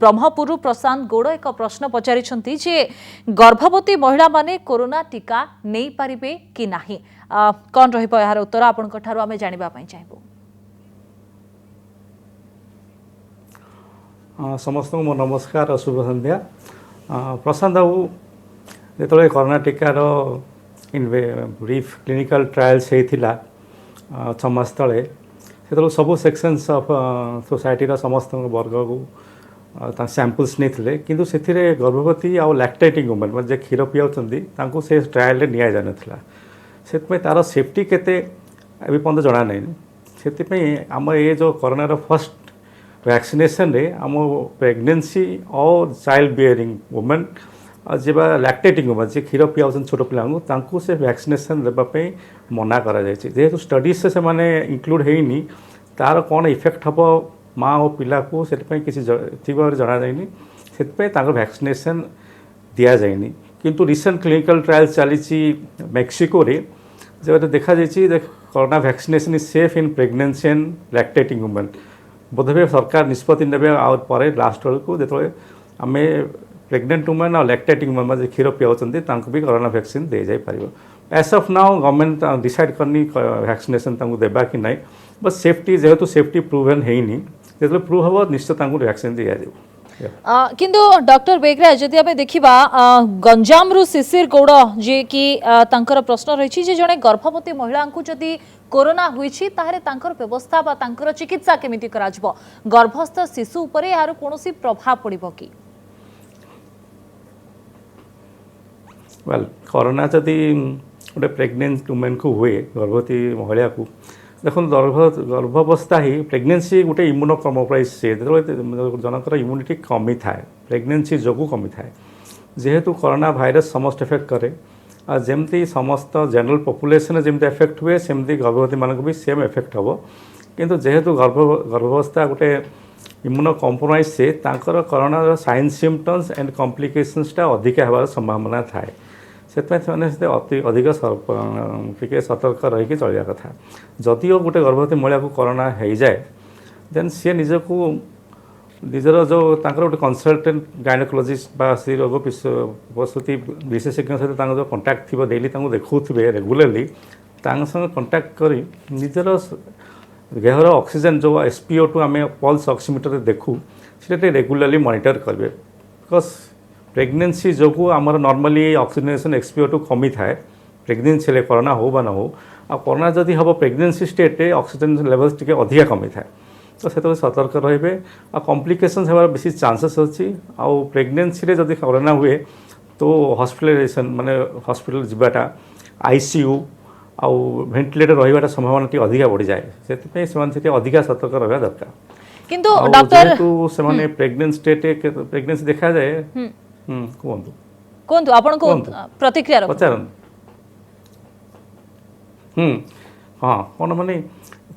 ब्रह्मपुर प्रशांत गौड़ एक प्रश्न पचारिछंती जे गर्भवती महिला माने कोरोना टीका नहीं पारिबे कि नाही कौन रहिबो यार उत्तर आपनक ठारु आमे जानिबा पई चाहबो। समस्त को नमस्कार शुभ संध्या। प्रशांत बाबू जो कोरोना टीकार इन ब्रीफ क्लिनिकल ट्रायल्स होता 6 मास तले से सब सेक्शंस ऑफ सोसाइटी समस्त वर्ग को सैंपल्स नहीं किंतु से गर्भवती आउ लैक्टेटिंग वुमेन जे क्षीर पियाउं से ट्रायल नि जाना से तार सेफ्टी केते अभी पर्यंत जना नहीं से आम ये जो कोरोना फर्स्ट वैक्सीनेशन रे आम प्रेगनेंसी और चाइल्ड बियरिंग वुमेन जब लैक्टेटिंग वुमेन जे क्षीर पियाउं छोट पिला से वैक्सीनेशन देवाई मना करा जेहेतु स्टडीज से माने इंक्लूड होनी तार कौन इफेक्ट हम माँ और पिला को से किसी ठीक भाव जना जाए से वैक्सीनेशन दि जाए किंतु रिसेंट क्लिनिकल ट्रायल चली मेक्सिको रे जब देखा corona vaccination is safe in pregnancy and lactating women बोधवे सरकार निष्पत्ति ने पर लास्ट को जो आम प्रेग्नेंट वुमेन और लैक्टेटिंग वुमेन जो क्षीर पियाउं भी कोरोना वैक्सीन दे जाई पारिबो। As of now government decide करनी वैक्सीनेशन देबा कि नहीं बस सेफ्टी जेहेतु सेफ्टी प्रूवन हैनी जो प्रूव हम निश्चित वैक्सीन दि जाए। किंतु डॉक्टर बेगरा जदि आमे देखिबा गंजाम रु शिशिर गौड़ जे कि तांकर प्रश्न रही जे जने गर्भवती महिला को जदि कोरोना हुई ताहरे तांकर व्यवस्था बा तांकर चिकित्सा केमिति कराजबो गर्भस्थ शिशु उपरे यार कोनोसी प्रभाव पड़िबो कि वेल कोरोना जदि गोटे प्रेग्नेंट वुमेन को हुए गर्भवती महिला को देखो गर्भावस्था ही प्रेग्नेंसी गोटे इम्यूनो कम्प्रोमाइज से जनकर इम्यूनिटी कमी थाए प्रेग्नेंसी जो कमी थाए जेहेतु कोरोना भाइरस समस्त इफेक्ट करे और जमती समस्त जनरल पॉपुलेशन जमती इफेक्ट हुए सेमती गर्भवती मानक भी सेम इफेक्ट हम किंतु जेहेतु गर्भावस्था गोटे इम्यूनो कम्प्रोमाइज से तांकर कोरोना साइन सिम्पटम्स एंड कॉम्प्लिकेशंसटा अधिका होवार संभावना थाए से अधिक टे सतर्क रही चलिया कथा जदिओ गोटे गर्भवती महिला को कोरोना हो जाए देन सी निजक निजर जो गोटे कंसल्टेंट गायनोकोलॉजिस्ट बा स्त्री रोग प्रसूति विशेषज्ञ सहित जो कंटाक्ट थी डेली देखुवे रेगुलरली संगे कंटाक्ट कर निजर देहर ऑक्सीजन जो SpO2 आम पल्स ऑक्सीमीटर देखू से रेगुलरली मॉनिटर करेंगे बिकॉज प्रेगनेंसी जो आमर नॉर्मली ऑक्सीजनेशन SpO2 कमी थाए प्रेगनेंसी कोरोना हो बा न हो आ कोरोना जदि हम pregnancy state oxygen levels T अधिका कमी थाए तो से सतर्क रे आ कॉम्प्लिकेशंस होवार बेसी चांसेस अच्छी आउ प्रेगनेंसी जदि कोरोना हुए तो हॉस्पिटलाइजेशन माने हॉस्पिटल जावाटा ICU आउ वेंटिलेटर रही संभावना टी अधिका बढ़ी जाए से अधिका सतर्क रहा दरकार किंतु डॉक्टर से प्रेग्नेंट स्टेट प्रेग्नेंसी देखा जाए कहतु कहतु आपण को प्रतिक्रिया पचार हाँ कौन माने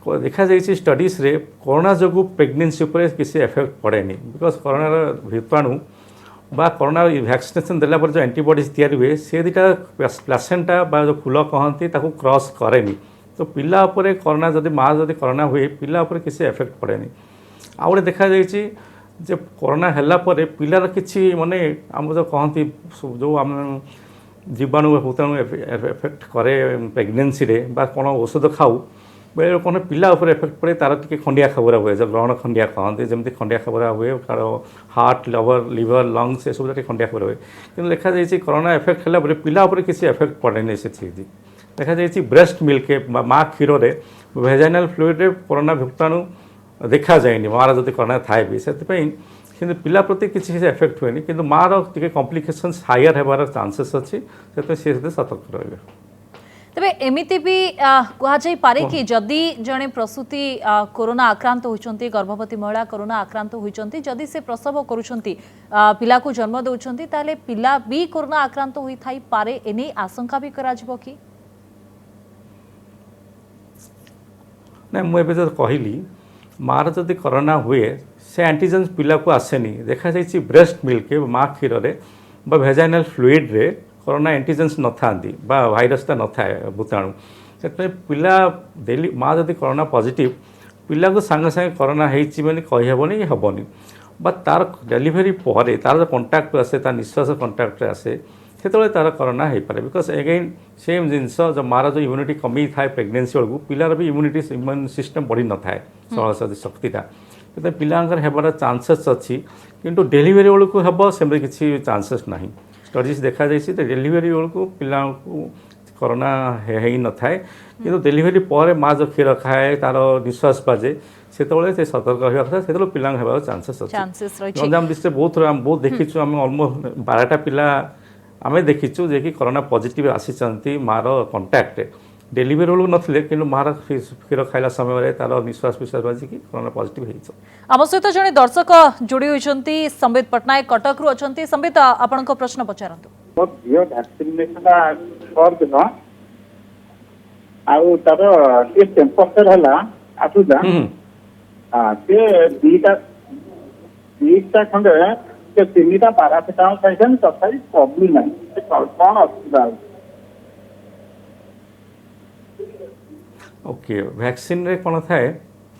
देखा जाए स्टडीज रे कोरोना जो प्रेग्नेंसी उपर किसी इफेक्ट पड़ेनी बिकॉज कोरोना भूताणु बा कोरोना वैक्सीनेशन देला पर जो एंटीबॉडीज तैयारी हुए से दुटा प्लासेंटा बा जो फूल कहती क्रॉस करेनी तो पिला उपरे कोरोना जदि माँ जदि कोरोना हुए पिला उपरे किसी इफेक्ट पड़ेनी आ गए देखा जाए जे कोरोना हैला परे पिलार किछि माने आम जो कहती जो आम जीवाणु भूताणु इफेक्ट करे प्रेगनेंसी रे बा कौन औषध खाऊ बेले कौन पिला उपर इफेक्ट पड़े तार टी खंडिया खबरा हुए जो ग्रहण खंडिया कहते जमी खंडिया खबरा हुए कार हार्ट लिवर लंग्स ये सब खंडिया खबर हुए कि देखा जाए कोरोना इफेक्ट है पिला उपर किसी इफेक्ट पड़े से देखा जाए ब्रेस्ट मिल्क माँ क्षीर वेजाइनल फ्लूइड रे कोरोना भूताणु देखा जाए मार जब कोरोना थाए भी से पिला प्रति किसी इफेक्ट हुए कि मार टी कॉम्प्लिकेशंस हायर होबार चांसेस अच्छी से सतर्क रहे। तबे एमिति भी कहा जाई पारे कि जदि जने प्रसूति कोरोना आक्रांत होइचंती गर्भवती महिला कोरोना आक्रांत होइचंती जदि से प्रसव करूचंती पिला को जन्म दउचंती ताले पिला भी कोरोना आक्रांत होई थाई पारे एने आशंका भी करा जिवो कि ना मु एबे जो कहली मार जदि कोरोना हुए से एंटीजेन पिला को आसेनी देखा जाई ब्रेस्ट मिल्क माँ क्षीर रे बा वेजाइनल फ्लूइड रे कोरोना एंटीजेन्स न था भाइरसटा न थाए भूताणु से पिला डेली माँ जदि कोरोना पॉजिटिव पिला को सांगे सांगे कोरोना होती कहीहबनी हेबनी बट तार डेलीवरी पर तार जो कंटाक्ट आसे तार निश्वास कंटाक्ट आसे से तार करोना हो पारे बिकज एगेन सेम जिनस जो मार जो इम्यूनिटी कमी थाए प्रेगनेंसी बेलू पिलार भी इम्यूनिटी इम्यून सिस्टम बढ़ी न थाए शक्तिटा तो पिलांकर हेबार चांसेस अच्छी किंतु डेलीवरी बेलू हम सेमती किसी चांसेस ना स्टडीज देखा डेलीवरी बेलू पिला कोरोना है न थाए कि डेलीवरी पर माँ जो क्षीर खाए तार निश्वास बाजे से सतर्क रहा कथा से पिला हेबार चांसेस अच्छे गंजाम डिस्ट्रिक्ट बहुत देखीचु आम अलमोस्ट 12टा पिला आम देखीचु जे कि कोरोना पॉजिटिव आसी मार कंटाक्ट डेलीवरी बेलू नथिले किंतु मार क्षीर खाइला समय तार निश्वास विश्वास बाजिकी कोरोना पॉजिटिव हो आम सहित जड़े दर्शक जोड़ी होती संबित पट्टनायक कटक रु अच्छा संबित आपण प्रश्न पचारतु ମୋ ଝିଅ ଭ୍ୟାକ୍ସିନେସନ କରିଦିନ ଆଉ ତାର ଟିକେ ଟେମ୍ପରେଚର ହେଲା ଆସୁଛା ସେ ଦିଟା ଖଣ୍ଡେ ସେ 3ଟା ପାରାସିଟାମଲ ଖାଇଛନ୍ତି ତଥାପି କମି ନାହିଁ ସେ କ'ଣ ଅସୁବିଧା ହେଉଛି ओके वैक्सीन रे कौन थाए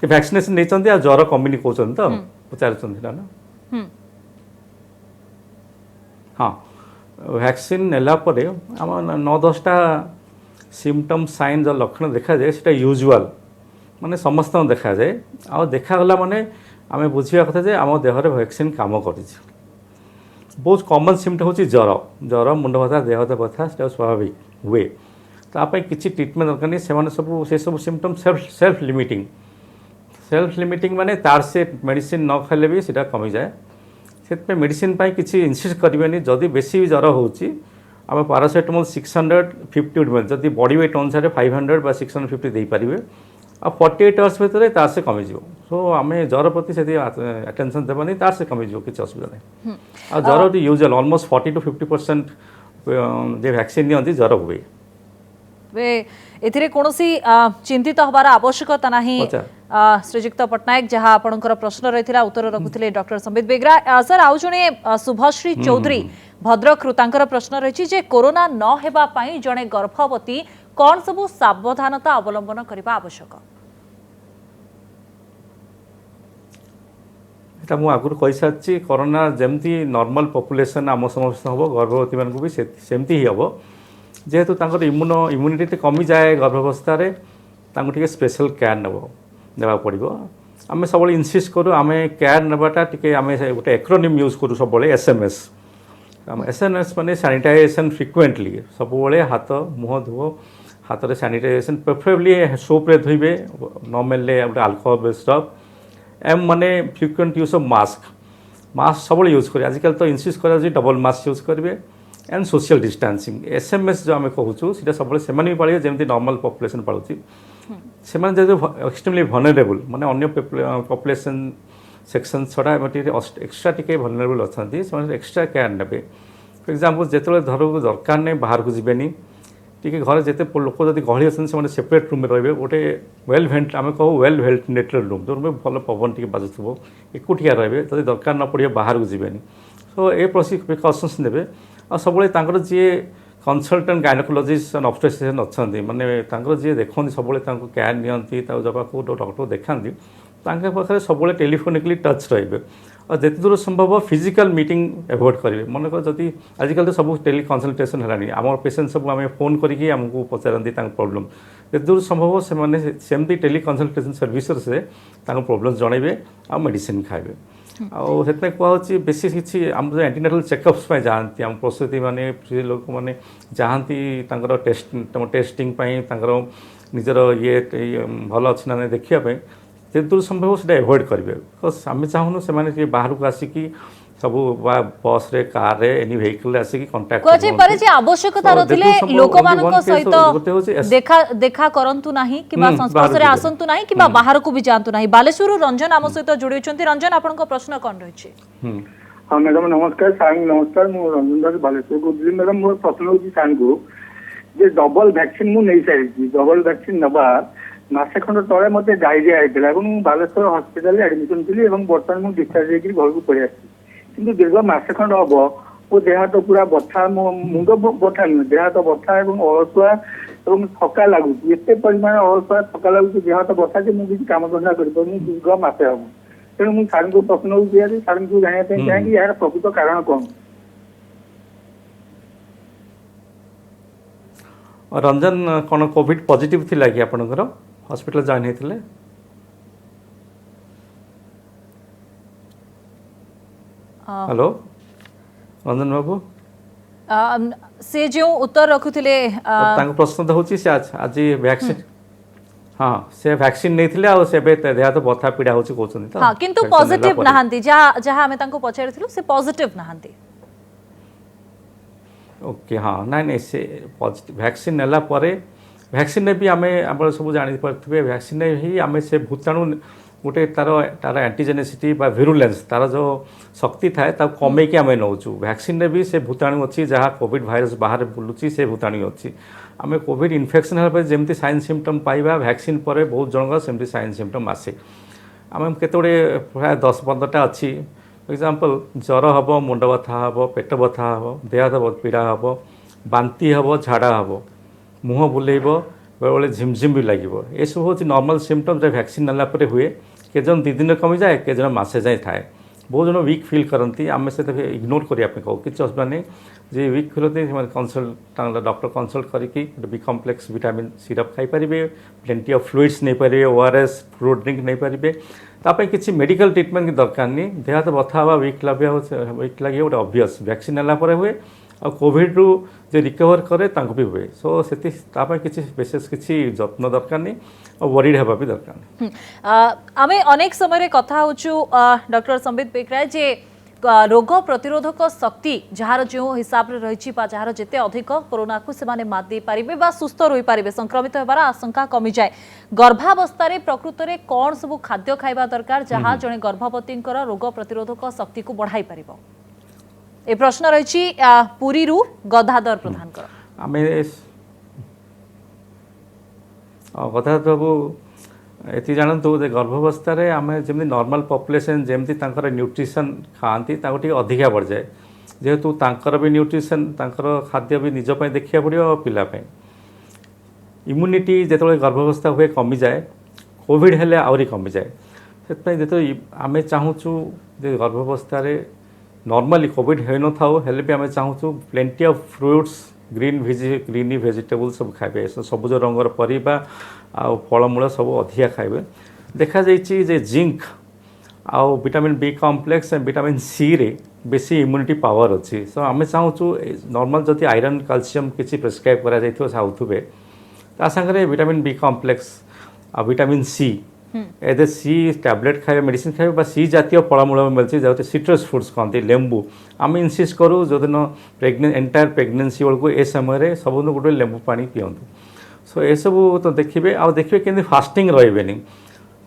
कि वैक्सीनेशन नहीं आ ज्वर कमिनी कहते तो पचार ना हाँ वैक्सीन नेला परे आम 9-10टा सिम्पटम साइन जो लक्षण देखा जाए सेटा यूजुअल माने समस्त देखा जाए आ देखागला माने आम बुझा कथा जे आम देहरे वैक्सीन काम कर बहुत कॉमन सिम्पटम हूँ ज्वर ज्वर मुंड बथा देह हाथ बथा से स्वाभाविक हुए तापाई किसी ट्रिटमेंट दरकार नहीं से सब सिम्पटम सेल्फ लिमिटिंग माने तार से मेडिसिन न खाइले भी सीटा कमी जाए से मेडिसिन किसी इनसिस्ट करेंगे जदि बेसी भी ज्वर होची आम पारासेटामोल 650 जदि बॉडी वेट अनुसार 500 बा 650 दे पारे आ 48 आवर्स भितर तार से कमिज सो आम ज्वर प्रति से अटेंशन देवानी तार से कमिज किसी असुविधा नहीं आ ज्वर usual almost 40 to 50% J vaccine नि ज्वर हुए एथिरे कोनोसी चिंतित हबार आवश्यकता नाही श्रीजुक्त पट्टनायक जहाँ आपणकर प्रश्न रही उत्तर रखुले डॉक्टर संबित बेगरा सर आउ जने शुभश्री चौधरी भद्रक तांकर प्रश्न रही जे कोरोना न हेबा पई जने गर्भवती कौन सबु सावधानता अवलंबन करबा आवश्यक एटा मु आगुर कहि साची कोरोना जेमती नॉर्मल पॉपुलेशन आम समस्त हम गर्भवती मानक भी सेमती ही हम जेहेतु तांकर इम्यूनिटी कमी जाए गर्भावस्था टे स्पेशल केयर नेबा पड़ो आम सब इनसिस्ट करूँ आम केयर नेबाटा टी आम गोटे एक्रोनिम यूज करूँ सब SMS SMS माने सैनिटाइजेशन फ्रिक्वेंटली सब हाथ मुह धुओ हाथ में सैनिटाइजेशन प्रेफरेबली सोप्रे धोबे न मिले गोटे आल्कोहल बेस्ड स्टफ एम माने फ्रिक्वेंट यूज ऑफ मास्क सब यूज करें आजिकल तो इनसिस्ट कर डबल मास्क यूज करेंगे एंड सोशल डिस्टेंसिंग SMS जो आम कहूँ से सब से पाले जमी नॉर्मल पॉपुलेशन पालुची से एक्सट्रीमली वनरेबल माने अन्य पॉपुलेशन सेक्शन छड़ा एक्सट्रा टिके वनरेबल अच्छा से एक्सट्रा केयर ने फॉर एग्जांपल जिते धर दरकार नहीं बाहर को जीवेनी टी घर जिते लोक जब गहली अच्छे सेपरेट रूम रे गोटे वेल भेंट आम कहूँ वेल भेंटिलेटेड रूम जो भल पवन टी बाजुव एकुटिया रे जब दरकार न पड़े बाहर को जीवेनी सो ये प्रिकॉशंस ने आ सब जी कनसल्टेंट गायनोकोलॉजिस्ट एंड ऑब्स्टेट्रिशियन अच्छा माने जी देखते सब केयर नियंती जब डॉक्टर देखाती पाखे सब टेलीफोनिकली टच रे और जिते दूर संभव फिजिकल मीटिंग एवॉइड करेंगे मनकर जदि आजिकल तो सब टेली कनसल्टेशन है आम पेसेंट सब आम फोन करके आमको पचारती प्रॉब्लम जिते दूर संभव से सेमती टेली कनसल्टेशन सर्विस से प्रॉब्लम जनइबे आ मेडिसिन खाइबे आउ कहूँ बेसी किसी आम जो एंटीनेटल चेकअप्स जाती आम प्रसूति माने लोक मैंने जाती टेस्टिंग निजर ये भल अच्छी ना देखापी जे दूर संभव से एवॉइड करेंगे बिकज आम चाहूँ से बाहर को आसिकी सब बस रे कार रे एनी व्हीकल आसिकी कांटेक्ट कोचे परे जे आवश्यकता रथिले लोक मानक सहित देखा करंतु नाही किबा संस्पर्श रे आसंतु नाही किबा बाहर को भी जानतु नाही बालेश्वर रंजन आम सहित जोड़ी होचंती रंजन आपन को प्रश्न कोन रहिछि हां मैडम नमस्कार सांग नमस्कार मु रंजन दास बालेश्वर को दिन मैडम मोर प्रश्न होची सांग को जे डबल वैक्सीन मु नै सारी डबल वैक्सीन नबा मासे खंड तळे मते डायरिया आइतला एवं बालेश्वर हॉस्पिटल एडमिशन थिली एवं बर्तमान मु डिस्चार्ज हेकि घर को पड़े आछि किंतु दीर्घ मासे खंड हम वो देह तो पूरा बथा मुंड बथा नुहे देह तो बथा और अलसुआ और थका लगुच एत परिमाण अलसुआ थका लगुच देह तो बथा मुझे कम धंदा कर दीर्घ मासे हम तेणु मुझे सार को प्रश्न दिया सार को जानने चाहे कि यार प्रकृत कारण कौन। रंजन कौन कोविड पॉजिटिव थिला कि आपनकर हॉस्पिटल जॉइन हेतिले? हेलो रंजन बाबू से जो उत्तर रखुथिले तांको प्रश्न तो होची से आज वैक्सीन हाँ से वैक्सीन नहीं थिले आ से बे देहा तो बथा पीड़ा होची कहउछन त हाँ किंतु पॉजिटिव नहांती जहाँ हमें तांको पचारिथिलु से पॉजिटिव नहांती। ओके हाँ नाଇଁ ନାଇଁ से पॉजिटिव वैक्सीन नेला परे वैक्सीन ने भी आमे आपण सब जानि परथबे वैक्सीन ने ही आमे से भूताणु गोटे तार एंटीजेनेसिटी बा विरुलेंस तार जो शक्ति थाए ता कमे के आमे नौचु वैक्सीन ने भी से भूताणु अछि जहाँ कोविड वायरस बाहर बुलुची से भूताणु अछि आमे कोविड इन्फेक्शन हल जेमती साइन सिम्पटम पाइबा वैक्सीन परे बहुत जनक सेमती साइन सिम्पटम आसे आमे केतोडे प्राय 10-15टा अछि एग्जांपल ज्वर हम मुंड बथा हम पेट बथा हम देह हाथ पीड़ा हम बांती हम झाड़ा हम मुह बुलेब बेले बेले झिमझिम भी लगे ये सब हूँ नॉर्मल सिम्पटम जो वैक्सीन नाला पर हुए केजन 2 दिन कमी जाए केजन मासे जाए थाए बहुत जन वीक फिल करती आम से इग्नोर करने कहूँ किसी असुविधा नहीं जी वीक फिल होती कनसल्ट डॉक्टर कनसल्ट करके बी कम्प्लेक्स विटामिन सिरप खाई पारे प्लेंटी ऑफ फ्लुइड्स नहीं पारे ओआरएस फ्रूट ड्रिंक नहीं पारे तापाई किसी मेडिकल ट्रिटमेंट की दरकार नहीं देह हाथ बथा हवा वीक लगे गोटे ऑब्वियस वैक्सीन नाला पर हुए आ कोविड रु जे रिकवर करे तांको भी हुए सो सेति तापाई किसी विशेष किसी जत्न दरकार नहीं और वरीड हेबा भी दरकार नहीं। आमे अनेक समय रे कथा होचु डॉक्टर संबित बेकराय जे रोग प्रतिरोधक शक्ति जार जो हिसाब रे रहिछि बा जार जेते अधिक कोरोना को से माने मात दे पारिबे बा सुस्थ रहि पारिबे संक्रमित हेबार आशंका कमी जाए गर्भावस्था रे प्रकृत रे कोन सब खाद्य खाइबा दरकार जहाँ जने गर्भवती रोग प्रतिरोधक शक्ति को बढ़ाई पारिबो ए प्रश्न रही पुरी रु गदाधर प्रधान आमे गदाधर बाबू ये जानतु जे गर्भावस्था आम जमी नॉर्मल पॉपुलेशन जमी न्यूट्रिशन खाती अधिका बढ़ जाए जेहेतु तांकर भी न्यूट्रिशन तांकर खाद्य भी निजपाई देखा पड़ो पिलापाई इम्यूनिटी जो गर्भावस्था हुए कमी जाए कोविड हेले आहरी कमी जाए से जो आम चाहूँ जे गर्भावस्था नॉर्मली कोविड हो न था हेले भी आम चाहूँ plenty of fruits greeny vegetable सब खाइबे सबुज रंगर परिबा आ फलमूल सब अधिका खाइबे देखा जे जिंक आउ vitamin B complex and vitamin C रे बेसी इम्यूनिटी पावर अच्छी सो आम चाहूँ नॉर्मल जदि आयरन कैल्शियम किसी प्रेस्क्राइब करा जाइथिबो साउथुबे ता संगे विटामिन बी कॉम्प्लेक्स आ विटामिन सी एदे सी टैबलेट खाए मेडिसिन खाए सी जातीय फलमूल मिलती जो सिट्रस फ्रूट्स कहते लेंबू आम इनसिस्ट करूँ जो दिन एंटायर प्रेगनेंसी बेलू ए समय सब गोटे लेंबू पानी पिंतु सो ये सब तो देखिए आ देखिए केमती फास्टिंग रे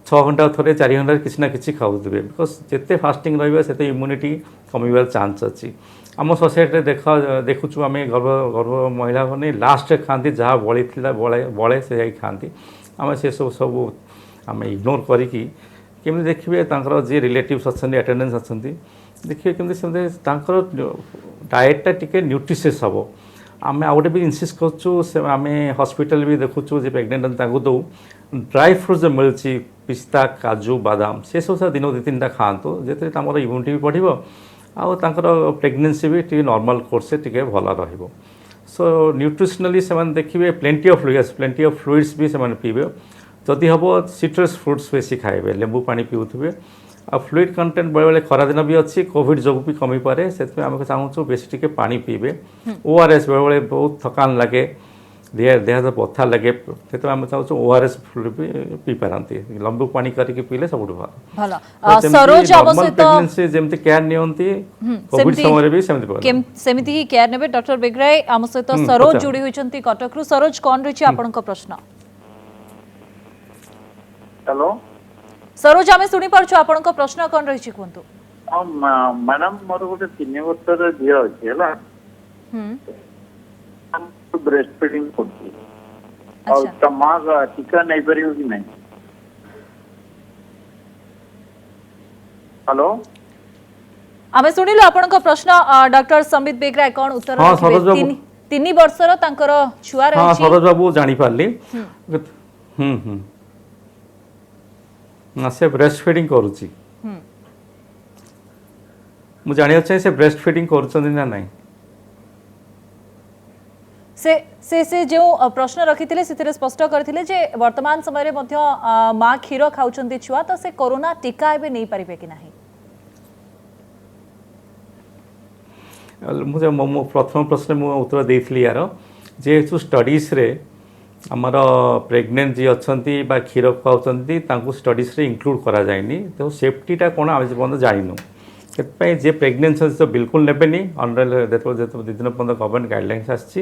6 घंटा थे 4 घंटा किसी ना कि खाऊे बिकज जिते फास्टिंग रे इम्यूनिटी कमिबार चान्स अच्छी आम सोसाइटी देखुचु आम गर्भ महिला मैंने लास्ट खाती जहाँ बड़ी बड़े से खाती आम से सब आम इग्नोर करी केमी देखिए जी रिलेटिव्स अच्छा अटेंडेंस अच्छा देखिए केमी डाएटा टी न्यूट्रिशियस हम आम आ गए भी इनसिस्ट करें हॉस्पिटल भी देखुचु जे प्रेग्नेंट दो ड्राई फ्रूट्स जो मिलूँ पिस्ता काजू बादाम से सब दिन 2-3टा खातु जो इम्यूनिटी भी बढ़ो आर प्रेगनेंसी भी टी नॉर्मल कोर्स से टी भल रहा सो न्यूट्रिशनली से देखिए प्लेंटी ऑफ फ्लुइड्स भी से पीबे जदि हम सिट्रस फ्रूट्स बेसी खाइबे लेंबू पानी पीउथिबे आ फ्लुइड कंटेंट बेले बेले खरा दिन भी अच्छी कोविड जो भी कमी पारे से आम चाहूँ बेसी टी पानी पीबे ओआरएस बेले बेले बहुत थकान लगे देह बथा लगे से आम चाहूँ ओआरएस भी पी पारती लेंबू पानी करके पीले सब भल प्रेगनेंसी जमी केयर नियंती कोविड समय भी सेमिति ही केयर नेबे डॉक्टर बेगराय आम सहित सरोज जोड़ी होइचंती कटक रु सरोज कोन रहिछि आपनक प्रश्न हेलो सरोज आमे सुनी परछु आपनक प्रश्न कोन रहिछि कोंतु मैडम मोर गोटे 3 वर्षर झील अच्छी है ब्रेस्ट फीडिंग करती और तमाग टीका नहीं परियो कि नहीं। हेलो आमे सुनिलो आपनक प्रश्न डॉक्टर संबित बेगराय कोन उत्तर रखिबे 3 वर्षर तांकर छुआ रहिछि। हां सरोज बाबू जानि पारली ना से ब्रेस्ट फीडिंग करूची ମୁଁ ଜାଣିବାକୁ ଚାହେଁ ସେ ବ୍ରେଷ୍ଟ ଫିडिंग କରୁଛନ୍ତି ନା ନାହିଁ। से जो प्रश्न रखिथिले से स्पष्ट करथिले जे वर्तमान समय रे मध्य माँ क्षीर खाउछंती छुआ तो से कोरोना टीका एबे नहीं पारिबे कि नाही। मुझे मो प्रथम प्रश्न मु उत्तर देइथली यार जेहेतु स्टडीज रे आमर प्रेग्नेंट जी अच्छी क्षीर खाऊँगी स्टडीज रे इंक्लूड करा जाएनी तो सेफ्टीटा कौन आम पर्यटन जानू से जे प्रेग्नेंट तो बिल्कुल नेबेनी अनरेल दु दिन पर्यटन गवर्नमेंट गाइडलाइंस आसी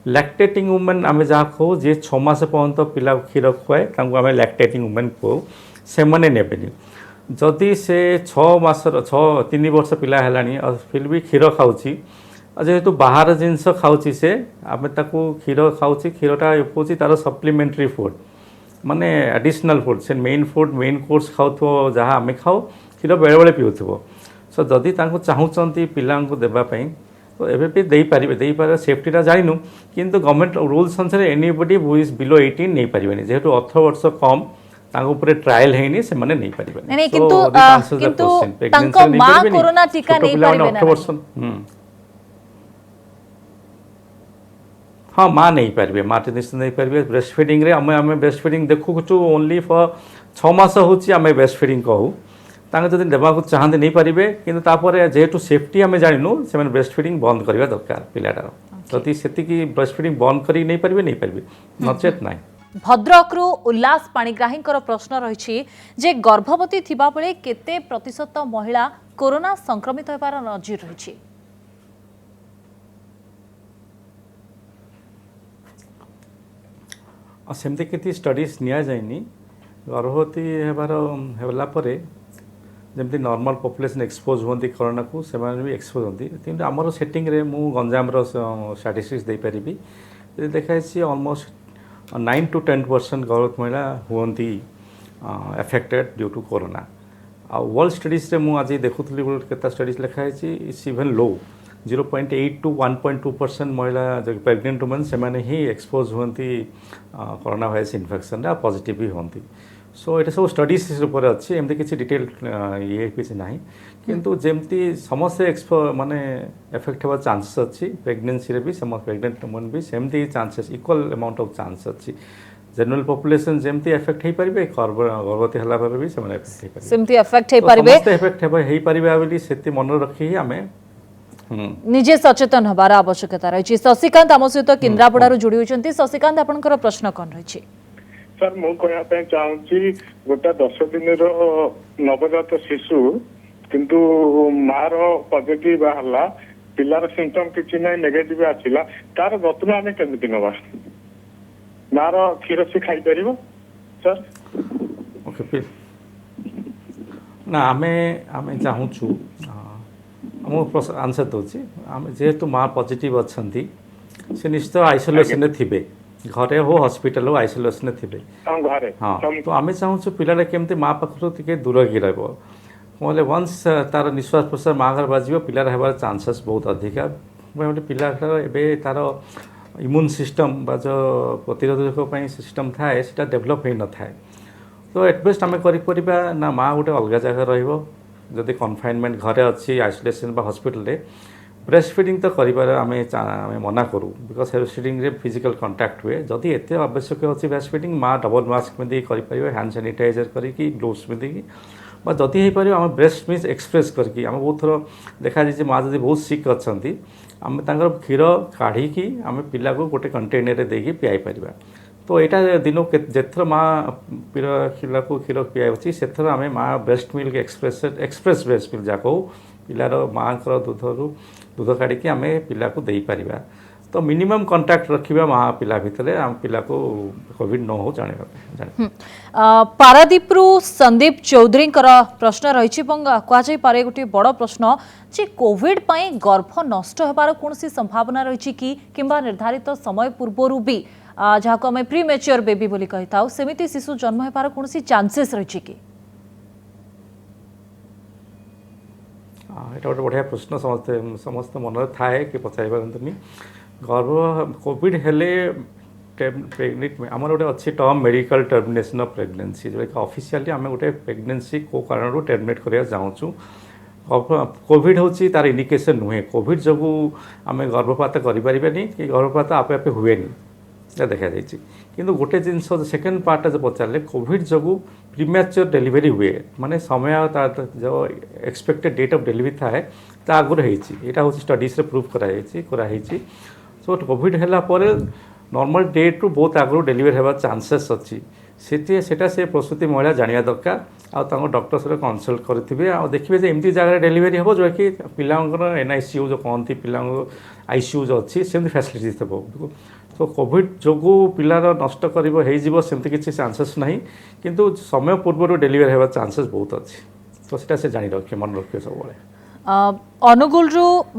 लैक्टेटिंग वुमेन आम जहाँ कहू जे 6 मास पर्यटन पिला क्षीर खुआए आम लैक्टेटिंग वुमेन कहू से मैंने नेबेनी जदि से 6 मास 3 वर्ष पिला है फिर भी क्षीर खाऊँगी जेहेतु बाहर जिनस खाऊँगी से आम क्षीर खाऊँगी क्षीरटा हूँ तार सप्लीमेंटरी फूड माने एडिशनल फूड से मेन फूड मेन कोर्स खाऊ जहाँ आम खाऊ क्षीर बेले बेले पीउथबो सो जदि चाहूँगी पिला देवाई तो एवं भी पारे सेफ्टीटा जानू किंतु गवर्नमेंट रूल्स अनुसार एनीबडी हु इज बिलो 18 नहीं पारे जेहेतु 18 वर्ष कम ऊपर ट्रायल है से माने नहीं पारे नहीं किंतु तांको मां कोरोना टीका नहीं पारे ना हाँ माँ नहीं पारे माँ निश्चित नहीं पारे ब्रेस्ट फीडिंग रे आम ब्रेस्ट फीडिंग देखु ओनली फॉर 6 मास हूँ आम ब्रेस्ट फीडिंग कहू जब देवा चाहते नहीं पारे कि जेहेतु सेफ्टी आम जानू से ब्रेस्ट फीडिंग बंद करवा दरकार पिलाटार जदि से ब्रेस्ट फीडिंग बंद कर नहीं पारे नचेत ना। भद्रकरू उल्लास पाणिग्राही प्रश्न रही जे गर्भवती थिबा बेले केते प्रतिशत महिला कोरोना संक्रमित होबार नजीर रही। सेमती किसी स्टडीज निया जाएनी गर्भवती होला परे जमती नॉर्मल पॉपुलेशन एक्सपोज होती कोरोना को से भी एक्सपोज होती किंतु आमर सेटिंग रे मु गंजाम स्टाटिस्टिक्स दे पारिबी देखाई ऑलमोस्ट 9 to 10% गर्भवती महिला होती एफेक्टेड ड्यू टू कोरोना आ वर्ल्ड स्टडीज रे मु आज देखुली केता स्टडीज लिखाई इट्स इवन लो 0.8 to 1.2% महिला जो प्रेग्नेंट वुमेन से माने ही एक्सपोज होती कोरोना वायरस इन्फेक्शन रे पॉजिटिव भी होती सो ये सब स्टडीज उपर अच्छी एमती किसी डिटेल ये किसी ना किंतु जमती समस्त माने एफेक्ट होगा चांसेस अच्छी प्रेगनेंसी रे भी समस्त प्रेग्नेंट वुमेन भी सेमती chances equal amount of chance अच्छी जनरल पॉपुलेशन जमती एफेक्ट हो पारे गर्भवती होला पर भी से एफेक्ट हो पारे सेमती एफेक्ट हो पारे एफेक्ट हो पारे बोली सेति मन रखी आम निजे सचेतन हबार आवश्यकता रही। शशिकांत आम सहित केन्द्रापड़ारू जोड़ी होती शशिकांत आपनकर प्रश्न कौन रही। सर मु कहना चाहूँगी गोटे 10 दिन नवजात शिशु किंतु मार पॉजिटिव बाहरला पिलार सिम्पटम किसी ना नेगेटिव आसला तार जत्न आम केमती नवा मार क्षीर से खाई पार सर ओके ना आम चाहूँ आंसर दूसरी आम जेहेतु माँ पॉजिटिव अच्छा से निश्चित आइसोलेशन थे घरे हो हॉस्पिटल हो आइसोलेशन थे हाँ तो आम चाहूँ पिलाटा केमती माँ पाखु टे दूर की रहा वंस तार निश्वास प्रश्वास माँ घर बाजो पिलार हबार चांसेस बहुत अधिका पिलाटार एवं तार इम्यून सिस्टम बा जो प्रतिरोधक सिस्टम थाए से डेभलप हो न थाए तो एटबेस्ट आम कर ना माँ गोटे अलग जगह रही कन्फाइनमेंट घरे अच्छी आइसोलेशन बा हॉस्पिटल रे ब्रेस्ट फीडिंग तो करें मना करूँ बिकज ब्रेस्ट फीडिंग रे फिजिकल कांटेक्ट हुए जदि एत आवश्यक अच्छी ब्रेस्ट फीडिंग माँ डबल मास्क पिंधि कर हैंड सैनिटाइजर करके ग्लोव्स पिंधिकी जदि हो पार आम ब्रेस्ट मिल्क एक्सप्रेस करके आम बहुत थर देखा जाए माँ जब बहुत सिक अच्छा आम क्षीर काढ़ी आम पिला को गोटे कंटेनर देकी पियाई पार तो यहाँ दिन जिथर माँ पिला को क्षीर पियाई से आम माँ breast milk express breast milk जहाँ कहू पिलार माँ दूध काढ़ी आम पिला को दे पार तो मिनिमम कंटाक्ट रखा माँ पिला भितर आम पिला को कोविड न हो जाने पारादीपरू संदीप चौधरी प्रश्न रही कहुई गोटे बड़ प्रश्न जे कोविड पाई गर्भ नष्ट होबार कौन संभावना रही कि किंबा निर्धारित समय पूर्व भी जहाँ को आम प्रीमेच्योर बेबी बोली कही था सेमिति शिशु जन्म होबार कौन चांसेस रही कि ये गोटे बढ़िया प्रश्न समस्त मन थाए कि पचारि पारनी गर्भ कोविड हेले प्रेगनेंट में आम गोटे अच्छी term medical termination of pregnancy जो ऑफिशियली आम गोटे प्रेगनेंसी को कारण टर्मिनेट करने चाहूँ कोविड होची तार इंडिकेशन नुहे कोविड जो आम गर्भपात करें कि गर्भपात आपे आपे हुए देखा जाइए किंतु गोटे जिनस सेकेंड पार्ट जो पचारे कोविड जो प्रीमैच्योर डिलीवरी हुए माने समय जो एक्सपेक्टेड डेट ऑफ डिलीवरी थाए ता आगुरी यहाँ हूँ स्टडीज प्रूव कराई सो कोविड है नॉर्मल डेट रु बहुत आगु डिलीवरी होगा चांसेस अच्छी सेटा से प्रसूति महिला जाना दरकार आउ डॉक्टर सहित कनसल्ट करेंगे आ देखिए जो एमती जगह डिलीवरी हम जो कि पिलांकर एनआईसीयू जो कहती पिला आईसीयू जो अच्छी सेमती फैसिलिटी थे तो कोविड जो पिलार नष्ट करमती किसी चांसेस ना किंतु समय पूर्व डिलीवरी होगा चांसेस बहुत अच्छी तो सीटा से जानी रखिए मन रखिए सब अनुगुल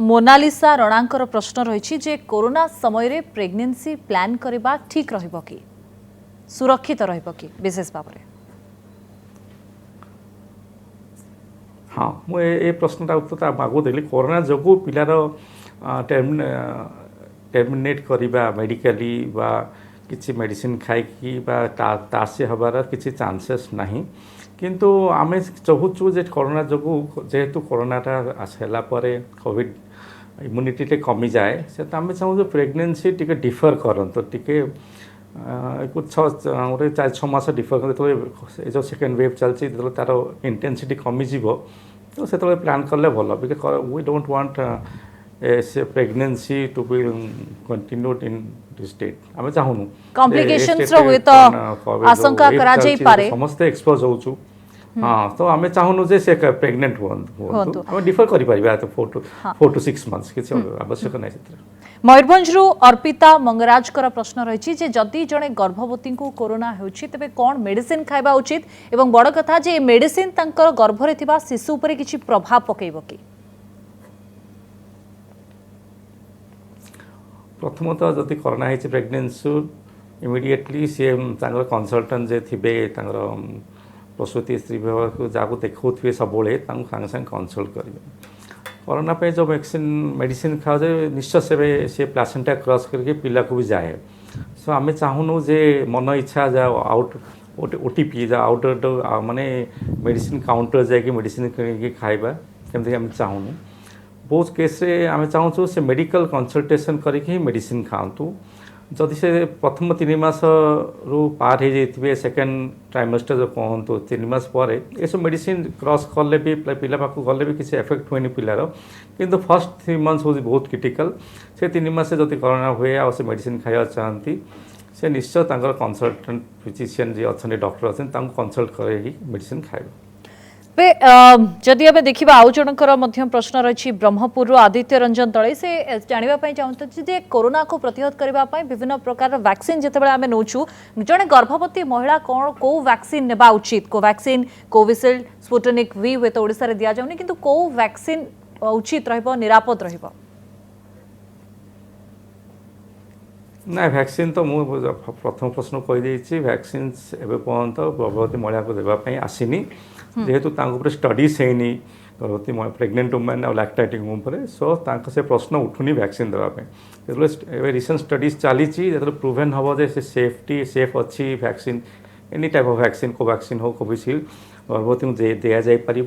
मोनालिसा रणांकर प्रश्न रही जे कोरोना समय रे प्रेगनेंसी प्लान करबा ठीक रहइबो कि सुरक्षित रहइबो कि विशेष भाव में हाँ मुझे प्रश्नटा उत्तर आगु देली कोरोना जो पिलार टर्मिनेट करवा मेडिकली बा किसी मेडिसिन खाई तासे हबार किसी चांसेस नहीं किंतु आमे चाहूँ जे कोरोना जो जेहेतु कोरोनाटा आसला कोविड इम्यूनिटी टे कमी जाए से तो आम चाहूँ प्रेगनेंसी टी डिफर करत टी कुछ गोटे 4-6 मास डिफर कर जो सेकेंड वेव चलती तार इंटेंसिटी कमिज तो से प्लान कले भल बिकज वी डोंट वांट से pregnancy to be continued in this state आम चाहूँ कॉम्प्लिकेशंस रो हुए तो आशंका करा जाई पारे समस्त एक्सपोज होचु हाँ तो आम चाहूँ जे से प्रेग्नेंट हूँ आम डिफर करें तो 4 to 6 मंथ्स किसी आवश्यक ना मयूरभंज अर्पिता मंगराज प्रश्न रही जे जदि जड़े गर्भवती को कोरोना होछि तेबे कौन मेडिसिन खाइबा उचित एवं बड़ कथा जे मेडिसिन तांकर गर्भरे थिबा शिशु उपरे किछि प्रभाव पकेइबो कि प्रथमतः जदि कोरोना है प्रेगनेंसी इमिडिएटली सी कनसल्टेंट जे थे प्रसूति स्त्री विभाग को जहाँ देखुए सब सागे सागे कनसल्ट करेंगे कोरोना पे जो वैक्सीन मेडिसिन खाओ निश्चय से प्लासेंटा क्रॉस करके पिला को भी जाए सो आम चाहूँ जे मन इच्छा जा आउट ओटीपी जा आउट माने मेडिसिन काउंटर जाकि मेडिसिन किଣିକି खाइबा केमती आम चाहूँ बहुत केस आम चाहूँ से मेडिकल कंसल्टेशन करके मेडिसिन खातु जदि से प्रथम 3 मास रु पार हो जाइए सेकेंड ट्राइमेस्टर जो कहतु 3 मास पर ये सब मेडिसिन क्रॉस कले भी पिला पाक गले भी किसी एफेक्ट हुए पिलार किंतु फर्स्ट 3 मंथ्स हूँ बहुत क्रिटिकल से 3 मास जदि कोरोना हुए आ से मेडिसिन खाया चाहती से निश्चय कंसल्टेंट फिजिशियन जी अच्छा डॉक्टर अच्छे कंसल्ट कर मेडिसिन खाए जदि अब देखा आउ जनकर प्रश्न रही ब्रह्मपुर आदित्य रंजन तले से जानापी चाहते जे कोरोना को प्रतिहत करने विभिन्न प्रकार वैक्सीन जिते आम नौचु जड़े गर्भवती महिला कौन कौ वैक्सीन नेबा उचित कोवैक्सीन कोविशील्ड स्पुटनिक वी हुए तो ओडिशा रे दिया जाउनी किंतु कौ वैक्सीन उचित रहिबो निरापद रहिबो ना वैक्सीन तो मुझे प्रथम प्रश्न कहीदे वैक्सीन एवं पर्यंत गर्भवती महिला को देवाई आसीनी जेहेतु स्टडीज है गर्भवती प्रेग्नेंट वुमेन और लैक्टेटिंग वुमेन सो से प्रश्न उठुनी वैक्सीन देवाई रिसेंट स्टडीज चली प्रूवेन हम जे सेफ्टी सेफ अच्छी vaccine any type of vaccine Covaxin हो कोविशील्ड गर्भवती को दि जापर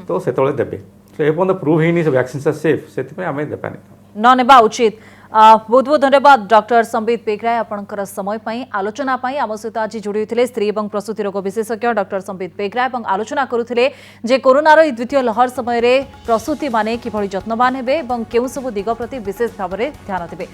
तो से देवे तो ये पर्यटन प्रूव होनी वैक्सीन सेफ से आम देवानी न नेबा उचित बहुत बहुत धन्यवाद डॉक्टर संबित पेगराय आपनकर समय पाई आलोचना पाई आम सहित आज जोड़ी होते स्त्री और प्रसूति रोग विशेषज्ञ डॉक्टर संबित पेगराय आलोचना करुथिले जे कोरोनार द्वितीय लहर समय प्रसूति माने किभଳି जत्नवान हेबे एवं केउ सब दिग प्रति विशेष भाव में ध्यान देबे।